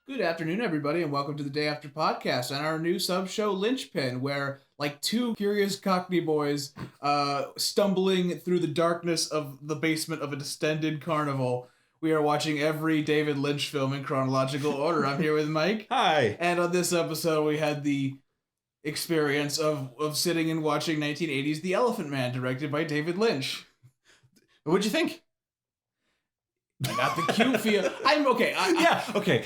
Good afternoon, everybody, and welcome to the Day After Podcast and our new sub-show, LYNCHPIN, where, like two curious Cockney boys stumbling through the darkness of the basement of a distended carnival, we are watching every David Lynch film in chronological order. I'm here with Mike. Hi. And on this episode, we had the experience of sitting and watching 1980's The Elephant Man, directed by David Lynch. What'd you think? I got the cute feel. I'm okay. Okay.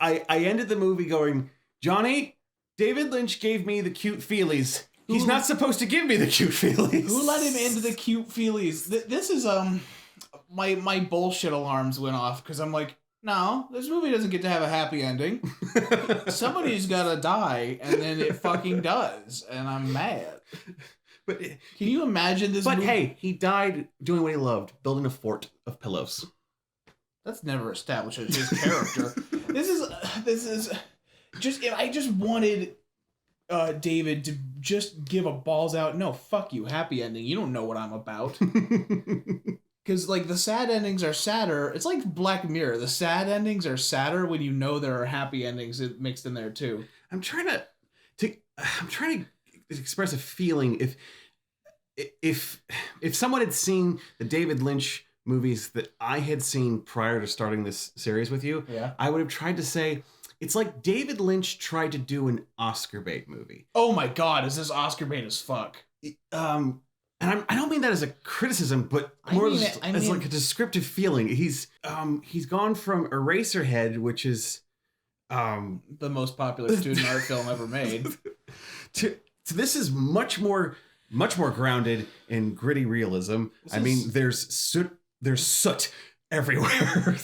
I ended the movie going, Johnny, David Lynch gave me the cute feelies. He's not supposed to give me the cute feelies. Who let him into the cute feelies? This is my bullshit alarms went off because I'm like, no, this movie doesn't get to have a happy ending. Somebody's gotta die, and then it fucking does, and I'm mad. But can you imagine this? But movie? hey, he died doing what he loved, building a fort of pillows. That's never established as his character. This is just if I just wanted David to just give a balls out. No, fuck you, happy ending. You don't know what I'm about. Because like the sad endings are sadder. It's like Black Mirror. The sad endings are sadder when you know there are happy endings mixed in there too. I'm trying to express a feeling. If someone had seen the David Lynch movies that I had seen prior to starting this series with you, yeah, I would have tried to say it's like David Lynch tried to do an Oscar bait movie. Oh my god, is this Oscar bait as fuck? And I don't mean that as a criticism, but more as like a descriptive feeling. He's gone from Eraserhead, which is the most popular student art film ever made, to this is much more grounded in gritty realism. There's soot everywhere.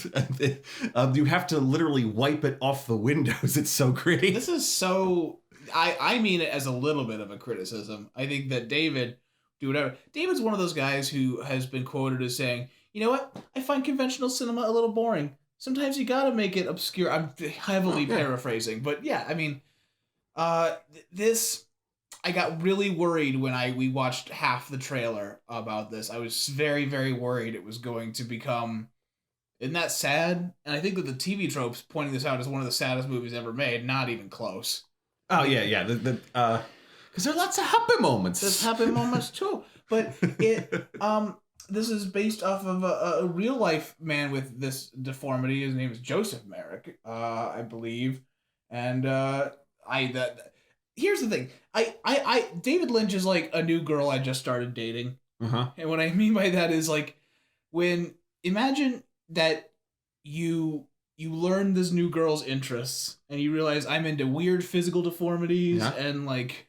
You have to literally wipe it off the windows. It's so gritty. This is so. I mean it as a little bit of a criticism. I think that David do whatever. David's one of those guys who has been quoted as saying, "You know what? I find conventional cinema a little boring. Sometimes you gotta make it obscure." I'm heavily paraphrasing, but yeah, I mean, this. I got really worried when we watched half the trailer about this. I was very, very worried it was going to become, isn't that sad? And I think that the TV Trope's pointing this out as one of the saddest movies ever made. Not even close. Oh yeah. Because there are lots of happy moments. There's happy moments too. But this is based off of a real life man with this deformity. His name is Joseph Merrick, I believe. And here's the thing. I David Lynch is like a new girl I just started dating. Uh-huh. And what I mean by that is like imagine that you learn this new girl's interests and you realize I'm into weird physical deformities and like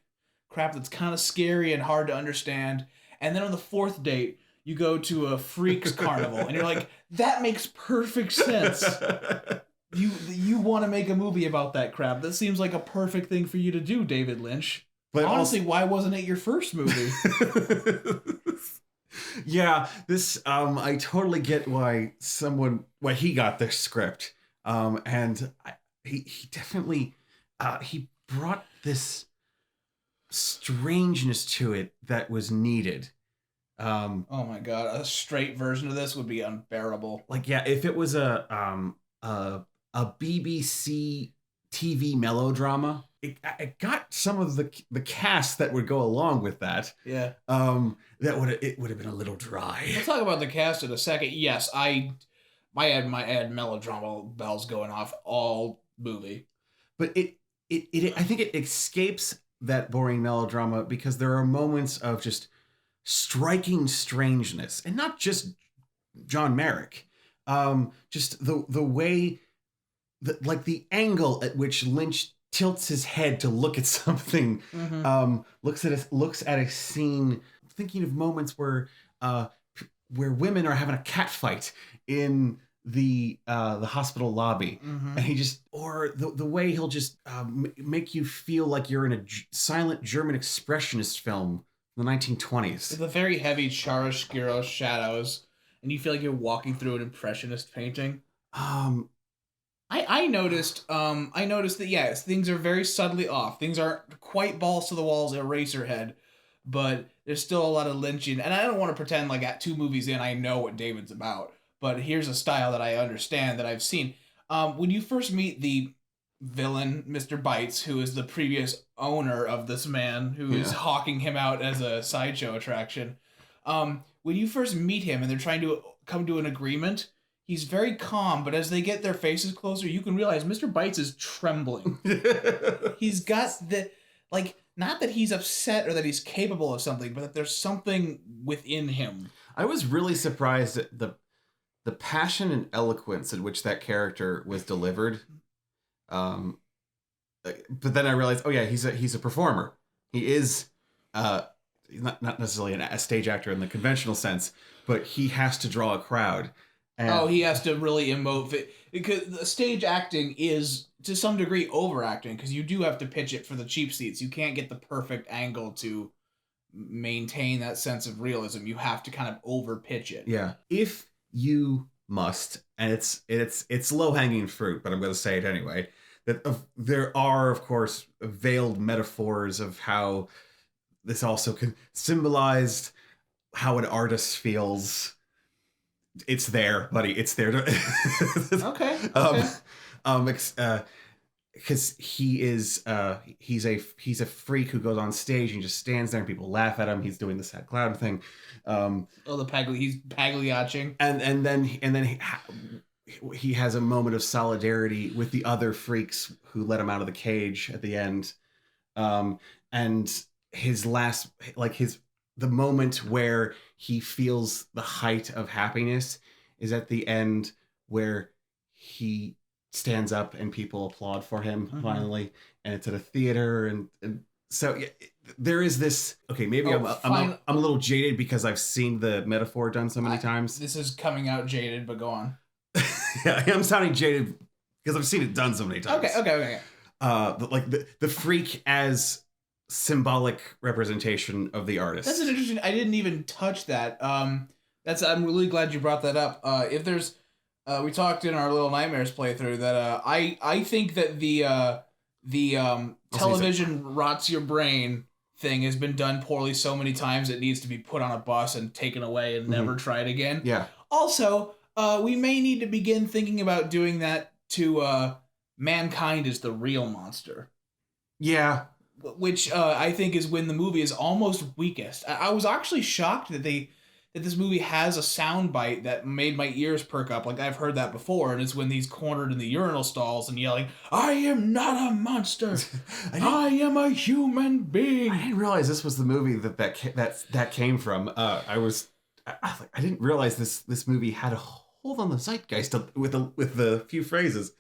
crap that's kind of scary and hard to understand. And then on the fourth date, you go to a freaks carnival and you're like, that makes perfect sense. You want to make a movie about that crap. That seems like a perfect thing for you to do, David Lynch. But honestly, why wasn't it your first movie? Yeah, this I totally get why he got the script. And he definitely he brought this strangeness to it that was needed. Oh my god, a straight version of this would be unbearable. Like if it was a BBC TV melodrama, it got some of the cast that would go along with that. Yeah. It would have been a little dry. We'll talk about the cast in a second. Yes, I had melodrama bells going off all movie. But I think it escapes that boring melodrama because there are moments of just striking strangeness, and not just John Merrick. Just the way like the angle at which Lynch tilts his head to look at something, looks at a scene, thinking of moments where women are having a cat fight in the hospital lobby, and he just, or the way he'll just make you feel like you're in a silent German expressionist film in the 1920s. The very heavy chiaroscuro shadows, and you feel like you're walking through an impressionist painting. I noticed that yes, things are very subtly off. Things aren't quite balls to the walls Eraserhead, but there's still a lot of Lynchian. And I don't want to pretend like at 2 movies in I know what David's about, but here's a style that I understand, that I've seen. When you first meet the villain, Mr. Bites, who is the previous owner of this man who is Yeah. hawking him out as a sideshow attraction, when you first meet him and they're trying to come to an agreement, he's very calm, but as they get their faces closer, you can realize Mr. Bites is trembling. He's got the, like, not that he's upset or that he's capable of something, but that there's something within him. I was really surprised at the passion and eloquence in which that character was delivered. But then I realized, oh yeah, he's a performer. He is not necessarily a stage actor in the conventional sense, but he has to draw a crowd. And he has to really emote it, because the stage acting is to some degree overacting, because you do have to pitch it for the cheap seats. You can't get the perfect angle to maintain that sense of realism. You have to kind of over pitch it. Yeah, if you must, and it's low hanging fruit, but I'm going to say it anyway. That there are, of course, veiled metaphors of how this also can symbolize how an artist feels. It's there, buddy. It's there. Okay. Because he's a freak who goes on stage and just stands there and people laugh at him. He's doing the sad clown thing. He's Pagliacciing. And then he has a moment of solidarity with the other freaks who let him out of the cage at the end. And his last, the moment where he feels the height of happiness is at the end, where he stands up and people applaud for him finally, and it's at a theater, and so yeah, there is this. Okay, maybe I'm a little jaded because I've seen the metaphor done so many times. This is coming out jaded, but go on. Yeah, I'm sounding jaded because I've seen it done so many times. Okay. The freak as symbolic representation of the artist. That's an interesting. I didn't even touch that. I'm really glad you brought that up. If there's, we talked in our Little Nightmares playthrough that I think that the television rots your brain thing has been done poorly so many times it needs to be put on a bus and taken away and never tried again. Yeah. Also, we may need to begin thinking about doing that to mankind is the real monster. Yeah. Which I think is when the movie is almost weakest. I was actually shocked that this movie has a soundbite that made my ears perk up. Like, I've heard that before, and it's when he's cornered in the urinal stalls and yelling, "I am not a monster. I am a human being." I didn't realize this was the movie that came from. I didn't realize this movie had a hold on the zeitgeist with the few phrases.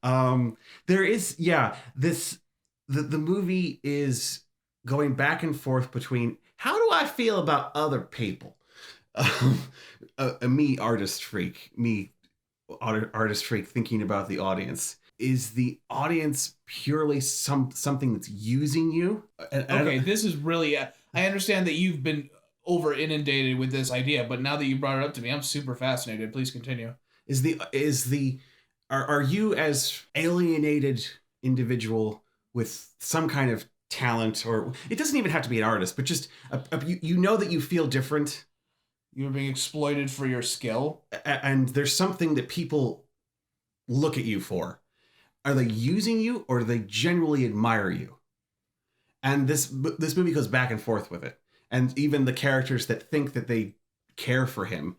There is this. The movie is going back and forth between how do I feel about other people, me artist freak thinking about the audience. Is the audience purely something that's using you? Okay, this is really. I understand that you've been over inundated with this idea, but now that you brought it up to me, I'm super fascinated. Please continue. Are you as alienated individual with some kind of talent, or it doesn't even have to be an artist, but just you know that you feel different. You're being exploited for your skill, and there's something that people look at you for. Are they using you, or do they genuinely admire you? And this movie goes back and forth with it, and even the characters that think that they care for him,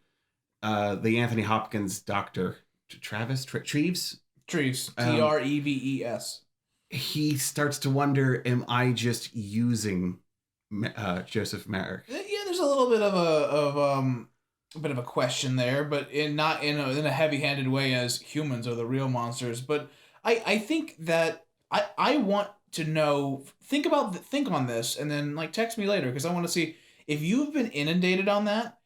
the Anthony Hopkins doctor Treves, Treves. He starts to wonder, am I just using Joseph Merrick? Yeah, there's a little bit of a question there, but not in a heavy-handed way as humans are the real monsters. But I think that I want to know. Think on this, and then text me later, because I want to see if you've been inundated on that.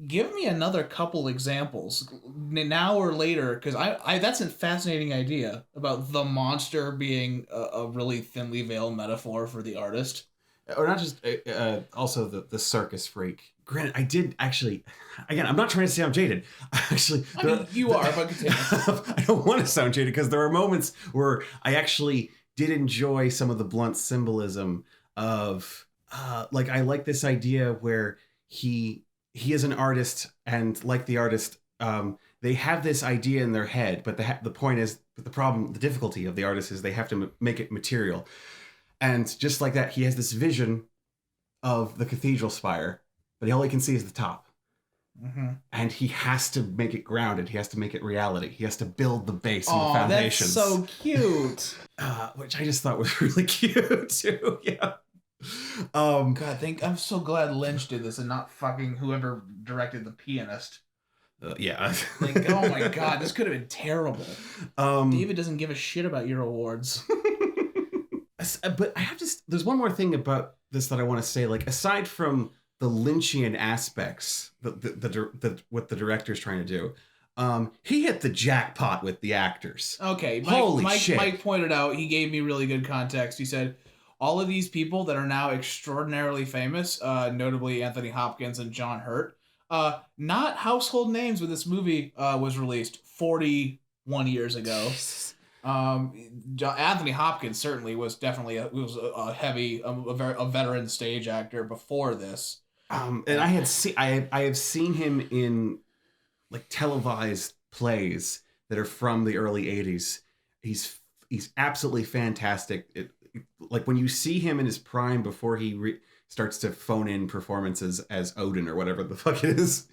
Give me another couple examples now or later, because I that's a fascinating idea about the monster being a really thinly veiled metaphor for the artist. Or not just also the circus freak. Granted, I did actually. Again, I'm not trying to say I'm jaded. You are, but continue. I don't want to sound jaded, because there are moments where I actually did enjoy some of the blunt symbolism of I like this idea where he is an artist, and like the artist, they have this idea in their head, but the point is, the difficulty of the artist is they have to make it material. And just like that, he has this vision of the cathedral spire, but all he can see is the top. Mm-hmm. And he has to make it grounded. He has to make it reality. He has to build the base and the foundations. That's so cute. Which I just thought was really cute too. Yeah. God, I'm so glad Lynch did this and not fucking whoever directed The Pianist. Yeah. Like, oh my God, this could have been terrible. David doesn't give a shit about your awards. But I have to. There's one more thing about this that I want to say. Like, aside from the Lynchian aspects, what the director's trying to do, he hit the jackpot with the actors. Okay, Holy shit. Mike pointed out, he gave me really good context. He said, all of these people that are now extraordinarily famous, notably Anthony Hopkins and John Hurt, not household names when this movie was released 41 years ago. Anthony Hopkins certainly was definitely a heavy, a veteran stage actor before this. And I have seen him in like televised plays that are from the early 80s. He's absolutely fantastic. Like when you see him in his prime before he starts to phone in performances as Odin or whatever the fuck it is,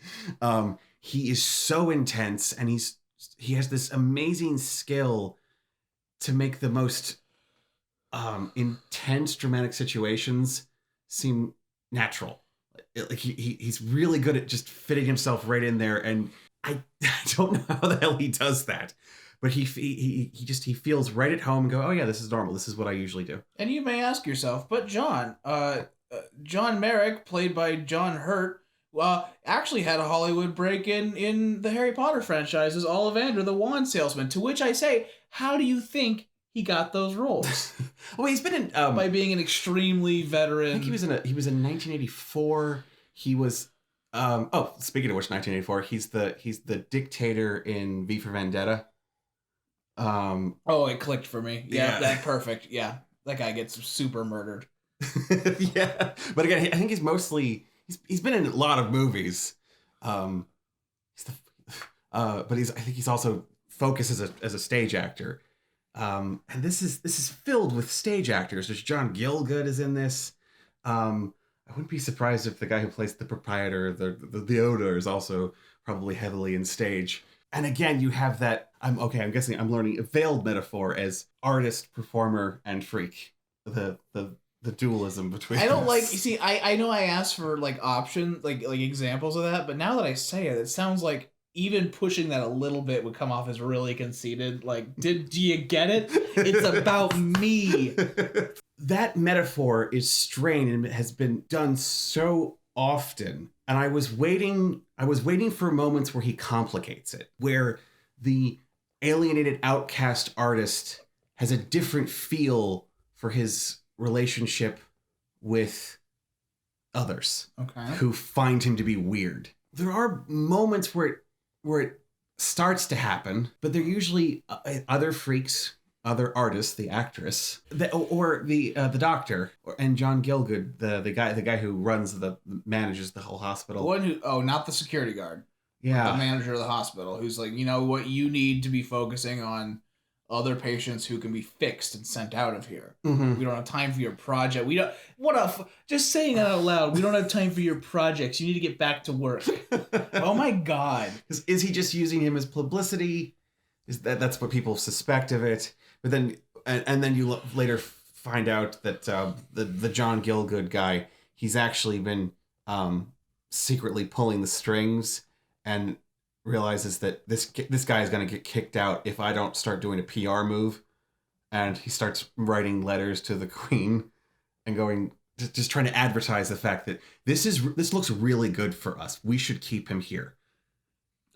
he is so intense, and he has this amazing skill to make the most intense dramatic situations seem natural. Like he's really good at just fitting himself right in there, and I don't know how the hell he does that, but he feels right at home and go, oh yeah, this is normal. This is what I usually do. And you may ask yourself, but John Merrick, played by John Hurt, actually had a Hollywood break in the Harry Potter franchise as Ollivander, the wand salesman. To which I say, how do you think he got those roles? Well, he's been in by being an extremely veteran. I think he was in 1984. He was speaking of which, 1984. He's the dictator in V for Vendetta. It clicked for me. Yeah, that perfect. Yeah, that guy gets super murdered. Yeah, but again, I think he's been in a lot of movies. But I think he's also focused as a stage actor. And this is filled with stage actors. There's John Gielgud is in this. I wouldn't be surprised if the guy who plays the proprietor, the owner, is also probably heavily in stage. And again, you have that. I'm guessing I'm learning a veiled metaphor as artist, performer, and freak. The dualism between. I don't like. You see, I know I asked for like options, like examples of that, but now that I say it, it sounds like even pushing that a little bit would come off as really conceited. Like, do you get it? It's about me. That metaphor is strained and has been done so often. And I was waiting for moments where he complicates it, where the alienated outcast artist has a different feel for his relationship with others, who find him to be weird. There are moments where it starts to happen, but they're usually other freaks, other artists, the actress, or the doctor, and John Gielgud, the guy who manages the whole hospital. The one who, not the security guard. Yeah. The manager of the hospital, who's like, you know what, you need to be focusing on other patients who can be fixed and sent out of here. Mm-hmm. We don't have time for your project. Just saying that out loud. We don't have time for your projects. You need to get back to work. Oh my God. Is he just using him as publicity? That's what people suspect of it? But then, and then you later find out that the John Gielgud guy, he's actually been secretly pulling the strings, and realizes that this guy is going to get kicked out if I don't start doing a PR move. And he starts writing letters to the Queen and going, just trying to advertise the fact that this looks really good for us. We should keep him here.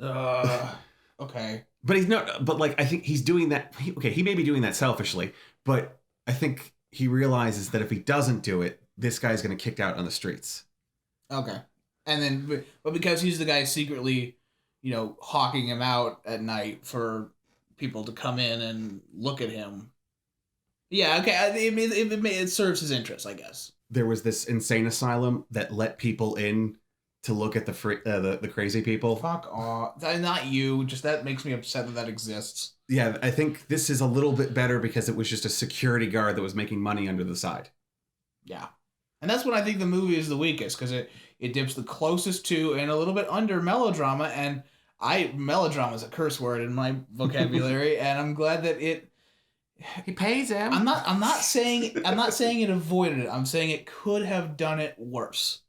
Okay. But he's not, but like, I think he's doing that. He may be doing that selfishly, but I think he realizes that if he doesn't do it, this guy's going to get kicked out on the streets. Okay. And then, but because he's the guy secretly, hawking him out at night for people to come in and look at him. Yeah, okay. It serves his interest, I guess. There was this insane asylum that let people in to look at the crazy people. Fuck off. Not you. Just that makes me upset that exists. Yeah, I think this is a little bit better because it was just a security guard that was making money under the side. Yeah. And that's when I think the movie is the weakest, because it dips the closest to and a little bit under melodrama, and melodrama is a curse word in my vocabulary, and I'm glad that he pays him. I'm not saying it avoided it. I'm saying it could have done it worse.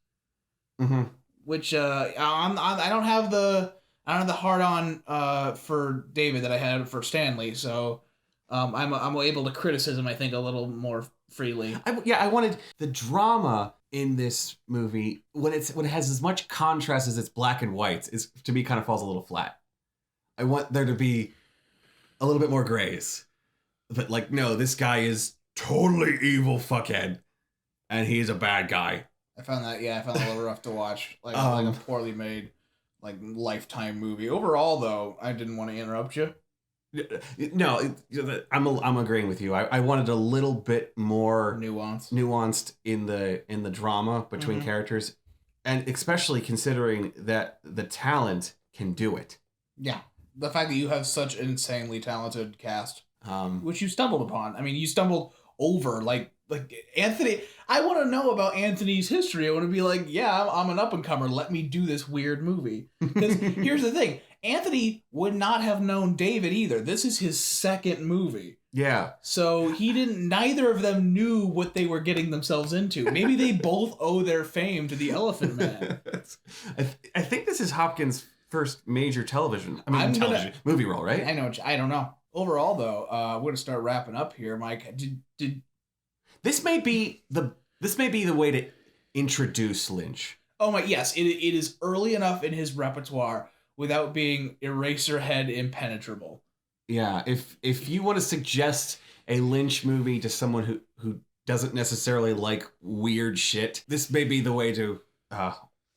Mm-hmm. Which I don't have the hard on for David that I had for Stanley, so I'm able to criticism, I think, a little more freely. I wanted the drama in this movie when it has as much contrast as it's black and white is to me kind of falls a little flat. I want there to be a little bit more grays, but like no, this guy is totally evil fuckhead, and he's a bad guy. I found that a little rough to watch, like a poorly made, like Lifetime movie. Overall, though, I didn't want to interrupt you. No, I'm agreeing with you. I wanted a little bit more nuanced in the drama between characters, and especially considering that the talent can do it. Yeah, the fact that you have such an insanely talented cast, which you stumbled upon. I mean, you stumbled over like Anthony. I want to know about Anthony's history. I want to be like, yeah, I'm an up and comer. Let me do this weird movie. Because here's the thing. Anthony would not have known David either. This is his second movie. Yeah. So neither of them knew what they were getting themselves into. Maybe they both owe their fame to the Elephant Man. I think this is Hopkins' first major movie role, right? I don't know. Overall, though, we're going to start wrapping up here, Mike. This may be the way to introduce Lynch. Oh my, yes. It is early enough in his repertoire without being Eraserhead impenetrable. Yeah, if you want to suggest a Lynch movie to someone who doesn't necessarily like weird shit, this may be the way to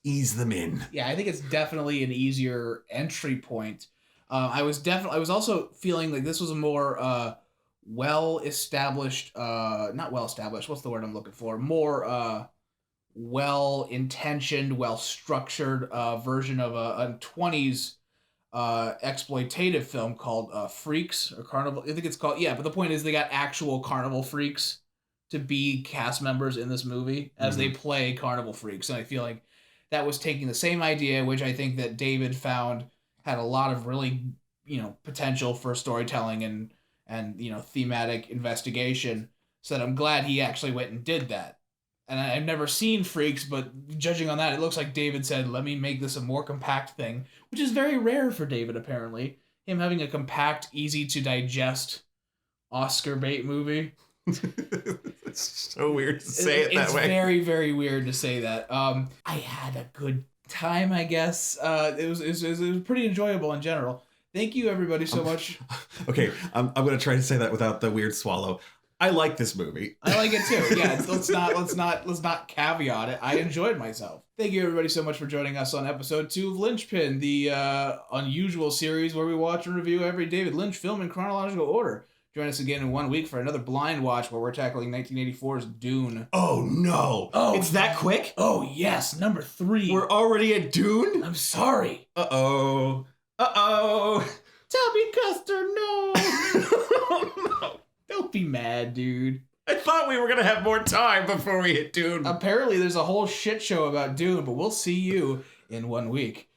ease them in. Yeah, I think it's definitely an easier entry point. I was also feeling like this was a more well-established, not well-established, what's the word I'm looking for? More well-intentioned, well-structured version of a 20s exploitative film called Freaks or Carnival. I think it's called, yeah, but the point is they got actual carnival freaks to be cast members in this movie as they play carnival freaks. And I feel like that was taking the same idea, which I think that David found had a lot of really, potential for storytelling and thematic investigation. So that I'm glad he actually went and did that. And I've never seen Freaks, but judging on that, it looks like David said, let me make this a more compact thing, which is very rare for David, apparently. Him having a compact, easy-to-digest Oscar bait movie. It's so weird to say it that way. It's very, very weird to say that. I had a good time, I guess. It was pretty enjoyable in general. Thank you, everybody, so much. Okay, I'm going to try to say that without the weird swallow. I like this movie. I like it too. Yeah, let's not caveat it. I enjoyed myself. Thank you everybody so much for joining us on episode 2 of Lynchpin, the unusual series where we watch and review every David Lynch film in chronological order. Join us again in 1 week for another blind watch where we're tackling 1984's Dune. Oh no! Oh, it's that quick? Oh yes, number 3. We're already at Dune? I'm sorry. Uh-oh. Toby Custer, no! Oh no! Don't be mad, dude. I thought we were going to have more time before we hit Dune. Apparently there's a whole shit show about Dune, but we'll see you in 1 week.